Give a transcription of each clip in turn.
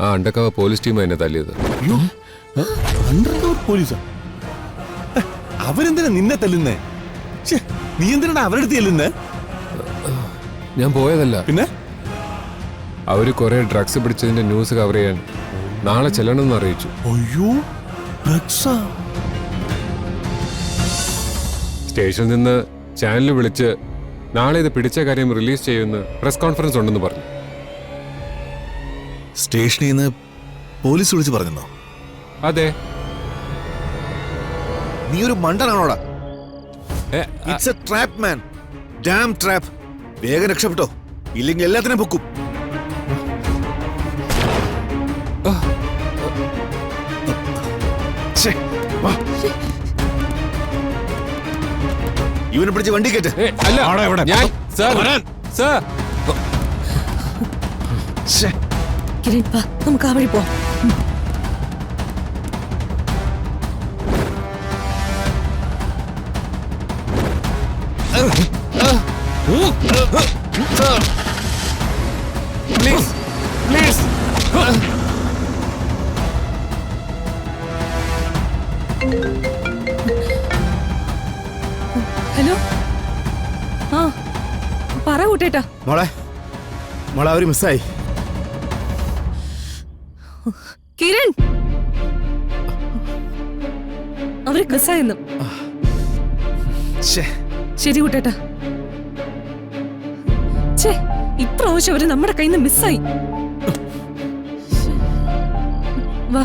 ആ Undercover police team എന്നെ തല്ലിയത്. അണ്ടർകവർ പോലീസാ? അവരെന്തിനാ നിന്നെ തല്ലുന്നേ? നീ എന്തിനാണ് അവരുടെ അടുത്ത് ചെല്ലുന്നേ? ഞാൻ പോയതല്ല. പിന്നെ അവര് കുറെ ഡ്രഗ്സ് പിടിച്ചതിന്റെ ന്യൂസ് കവർ ചെയ്യാൻ നാളെ ചെല്ലണമെന്ന് അറിയിച്ചു. അയ്യോ, ഡ്രഗ്സാ? സ്റ്റേഷനിൽ നിന്ന് ചാനൽ വിളിച്ച് നാളെ ഇത് പിടിച്ച കാര്യം റിലീസ് ചെയ്യുമെന്ന് പ്രസ് കോൺഫറൻസ് ഉണ്ടെന്ന് പറഞ്ഞു. സ്റ്റേഷനിൽ നിന്ന് പോലീസ് വിളിച്ച് പറഞ്ഞോ? അതെ. നീ ഒരു മണ്ടനാണോടാ? It's a trap man, damn trap. വേഗം രക്ഷപ്പെട്ടോ, ഇല്ലെങ്കിൽ എല്ലാത്തിനും പൊക്കും. ഇവനെ പിടിച്ച് വണ്ടി കയറ്റ്. കിരൺ, വാ, നമുക്ക് ആ വഴി പോവാം. Please please. ഹലോ, ആ പറ കൂട്ടേട്ടാ. മോളെ മോളെ അവര് മിസ്സായി. കിരൺ, അവര് മിസ്സായെന്ന്. ശരി കൂട്ടേട്ടാ. ഇപ്രാവശ്യം അവര് നമ്മുടെ കയ്യിൽ നിന്ന് മിസ്സായി. വാ.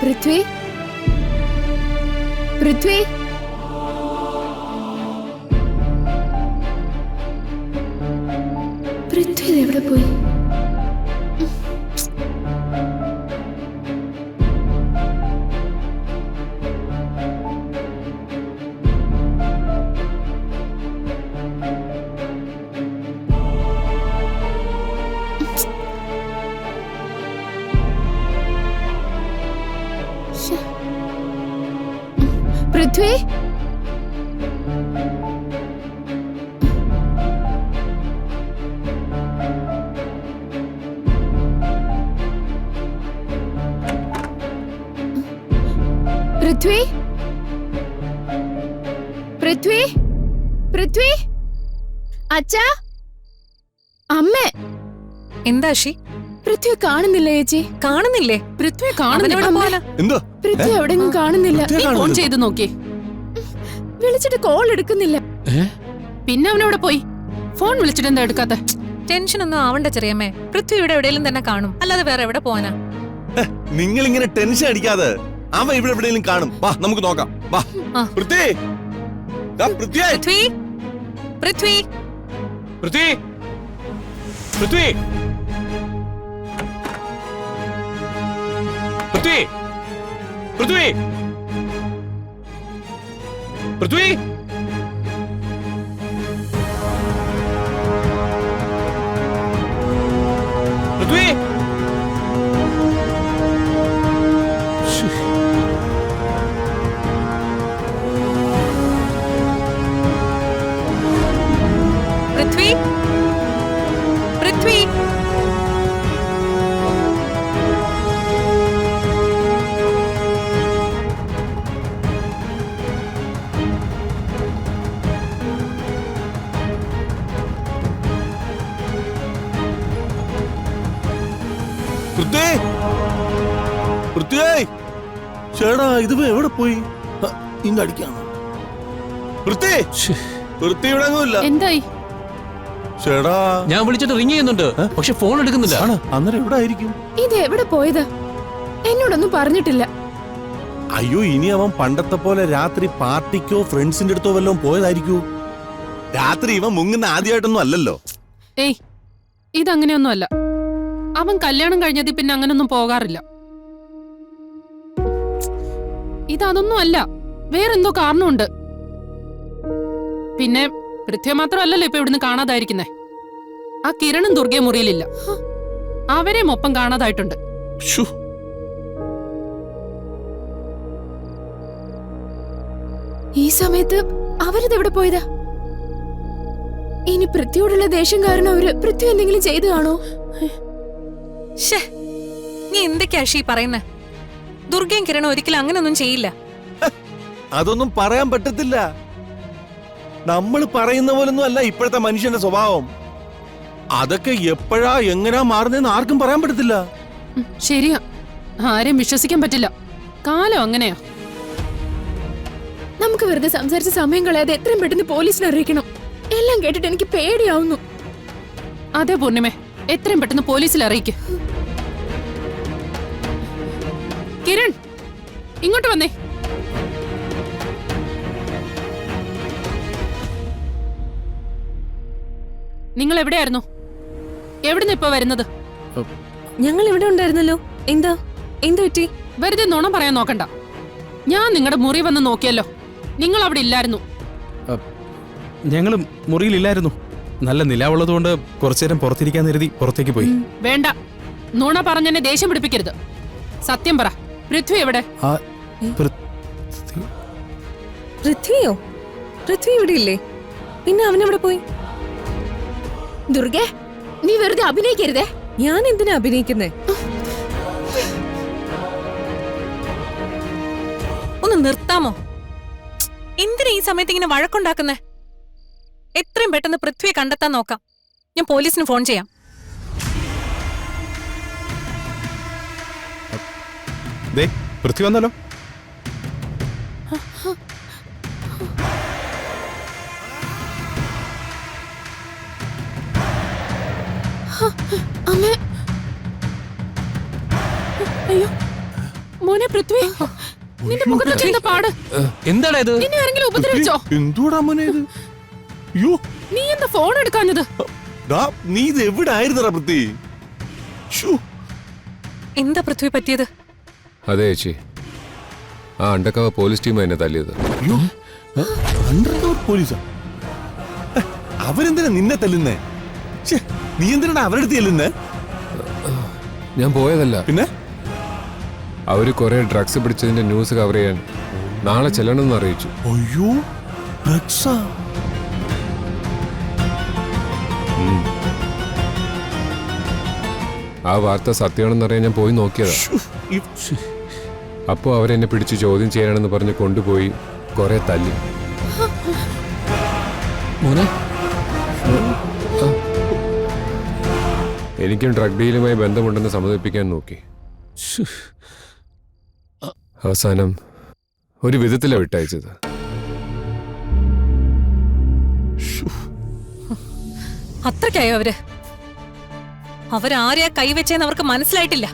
പൃഥ്വി, പൃഥ്വി, പൃഥ്വി എവിടെ പോയി? പൃഥ്വി, പൃഥ്വി, പൃഥ്വി, പൃഥ്വി, അച്ഛാ, അമ്മേ. എന്താ ഷി? പൃഥ്വി കാണുന്നില്ല ചേച്ചി. കാണുന്നില്ലേ? പൃഥ്വി കാണുന്നില്ല. എന്തോ പൃഥ്വി എവിടെയും കാണുന്നില്ല. ഫോൺ ചെയ്ത് നോക്കി, വിളിച്ചിട്ട് കോൾ എടുക്കുന്നില്ല. പിന്നെ അവനവിടെ പോയി. ഫോൺ വിളിച്ചിട്ട് എന്താ എടുക്കാത്ത? ടെൻഷൻ ഒന്നും ആവണ്ട ചെറിയമ്മേ. പൃഥ്വി ഇവിടെ എവിടെയെങ്കിലും തന്നെ കാണും, അല്ലാതെ വേറെ എവിടെ പോവാനാ? നിങ്ങൾ ഇങ്ങനെ ടെൻഷൻ അടിക്കാതെ, അവൻ ഇവിടെ എവിടെയെങ്കിലും കാണും. വാ നമുക്ക് നോക്കാം. വാ പൃഥ്വി, പൃഥ്വി, പൃഥ്വി, പൃഥ്വി, പൃഥ്വി, പൃഥ്വി, പൃഥ്വി, പൃഥ്വി, പൃഥ്വി. പൃഥ്വി, പൃഥ്വി. പൃഥ്വി, പൃഥ്വി, ചേടാ ഇത് എവിടെ പോയി? ഇന്ന് അടിക്കാണോ? പൃഥ്വി, പൃഥ്വി ഇവിടെ ഒന്നുമില്ല. എന്തായി? ചേടാ ഞാൻ വിളിച്ചിട്ട് റിങ് ചെയ്യുന്നുണ്ട്, പക്ഷെ ഫോൺ എടുക്കുന്നില്ല. അന്നേരം എവിടെ ആയിരിക്കും? ഇത് എവിടെ പോയത്? എന്നോടൊന്നും പറഞ്ഞിട്ടില്ല. അയ്യോ, ഇനി അവൻ പണ്ടത്തെ പോലെ രാത്രി പാർട്ടിക്കോ ഫ്രണ്ട്സിന്റെ അടുത്തോ വല്ലതും പോയതായിരിക്കൂ. രാത്രി ഇവൻ മുങ്ങുന്ന ആദ്യമായിട്ടൊന്നും അല്ലല്ലോ. ഏയ്, ഇതങ്ങനെയൊന്നുമല്ല. അവൻ കല്യാണം കഴിഞ്ഞതിൽ പിന്നെ അങ്ങനൊന്നും പോകാറില്ല. ഇതൊന്നും അല്ല, വേറെന്തോ കാരണമുണ്ട്. പിന്നെ പൃഥ്വി മാത്രമല്ലല്ലോ ഇപ്പൊ ഇവിടുന്ന് കാണാതായിരിക്കുന്നേ. ആ കിരണും ദുർഗയും മുറിയിലില്ല. അവരെയും ഒപ്പം കാണാതായിട്ടുണ്ട്. ശ്ശോ. ഈ സമയത്ത് അവരിതെവിടെ പോയതാ? ഇനി പൃഥ്വിയോടുള്ള ദേഷ്യം കാരണം അവര് പൃഥ്വി എന്തെങ്കിലും ചെയ്തു കാണോ? ഷേ, നീ എന്തൊക്കെയാ ഷീ പറയുന്നേ? ദുർഗയും കിരണും ഒരിക്കലും അങ്ങനൊന്നും ചെയ്യില്ല. അതൊന്നും പറയാൻ പറ്റത്തില്ല. നമ്മൾ പറയുന്ന പോലൊന്നും അല്ല ഇപ്പോഴത്തെ മനുഷ്യന്റെ സ്വഭാവം. അതൊക്കെ എപ്പോഴാ എങ്ങനാ മാറുന്നതെന്ന് ആർക്കും പറയാൻ പറ്റത്തില്ല. ശരിയാ, ആരെയും വിശ്വസിക്കാൻ പറ്റില്ല. കാലം അങ്ങനെയാ. നമുക്ക് വെറുതെ സംസാരിച്ച സമയം കളയാതെ എത്രയും പെട്ടെന്ന് പോലീസിനെ അറിയിക്കണം. എല്ലാം കേട്ടിട്ട് എനിക്ക് പേടിയാവുന്നു. അതെ പൂർണിമേ, എത്രയും പെട്ടെന്ന് പോലീസിൽ അറിയിക്ക്. കിരൺ, ഇങ്ങോട്ട് വന്നേ. നിങ്ങൾ എവിടെയായിരുന്നു? എവിടുന്ന് ഇപ്പൊ വരുന്നത്? ഞങ്ങൾ ഇവിടെ ഉണ്ടായിരുന്നല്ലോ. എന്താ പറ്റി? വെറുതെ നുണ പറയാൻ നോക്കണ്ട. ഞാൻ നിങ്ങളുടെ മുറി വന്ന് നോക്കിയല്ലോ, നിങ്ങൾ അവിടെ ഇല്ലായിരുന്നു. ഞങ്ങളും മുറിയിലില്ലായിരുന്നു. നല്ല നിലാവുള്ളതുകൊണ്ട് കുറച്ചുനേരം പുറത്തിരിക്കാൻ കരുതി പുറത്തേക്ക് പോയി. വേണ്ട, നുണ പറഞ്ഞെന്നെ ദേഷ്യം പിടിപ്പിക്കരുത്. സത്യം പറ, പൃഥ്വി എവിടെ? പൃഥ്വിയോ? പൃഥ്വി ഇവിടെ ഇല്ലേ? പിന്നെ അവനെവിടെ പോയി? ദുർഗേ, നീ വെറുതെ അഭിനയിക്കരുതേ. ഞാൻ എന്തിനാ അഭിനയിക്കുന്നേ? ഒന്ന് നിർത്താമോ? എന്തിനാ ഈ സമയത്ത് ഇങ്ങനെ വഴക്കുണ്ടാക്കുന്നേ? എത്രയും പെട്ടെന്ന് പൃഥ്വിയെ കണ്ടെത്താൻ നോക്കാം. ഞാൻ പോലീസിന് ഫോൺ ചെയ്യാം. ദേ, പൃഥ്വി വന്നല്ലോ. അമ്മ, അയ്യോ മോനെ പൃഥ്വി, നിന്റെ മുഖത്തൊക്കെ എന്താ പാട്? എന്താടാ ഇത്? നിന്നെ ആരെങ്കിലും ഉപദ്രവിച്ചോ? എന്തുവാടാ മോനെ ഇത്? അയ്യോ, നീ എന്താ ഫോൺ എടുക്കാഞ്ഞത്? ഡാ, നീ ഇത് എവിടെ ആയിരുന്നടാ പൃഥ്വി? ശ്ശോ. എന്താ പൃഥ്വി പറ്റിയത്? അതെ ചേച്ചി, ആ അണ്ടക്കവ പോലീസ് ടീം എന്നെ തല്ലിയത്. അയ്യോ, അണ്ടർകവർ പോലീസാ? അവരെന്തിനാ നിന്നെ തല്ലുന്നേ? ഛെ, നീ എന്തിനാ അവരുടെ അടുത്ത് ചെല്ലുന്നേ? ഞാൻ പോയതല്ല, പിന്നെ അവര് കുറെ ഡ്രഗ്സ് പിടിച്ചതിന്റെ ന്യൂസ് കവർ ചെയ്യാൻ നാളെ ചെല്ലണമെന്ന് അറിയിച്ചു. അയ്യോ, ഡ്രഗ്സാ? ആ വാർത്ത സത്യമാണെന്നറിയാൻ ഞാൻ പോയി നോക്കിയതാ. അപ്പോൾ അവരെന്നെ പിടിച്ച് ചോദ്യം ചെയ്യാനെന്ന് പറഞ്ഞ് കൊണ്ടുപോയി കുറെ തല്ലി. മോനെ, എനിക്കും ഡ്രഗ് ഡീലുമായി ബന്ധമുണ്ടെന്ന് സമ്മതിപ്പിക്കാൻ നോക്കി. അവസാനം ഒരു വിധത്തിലാണ് വിട്ടയച്ചത്. അത്രയ്ക്കായോ അവരാരെയാ കൈവച്ചേന്ന് അവർക്ക് മനസ്സിലായിട്ടില്ല.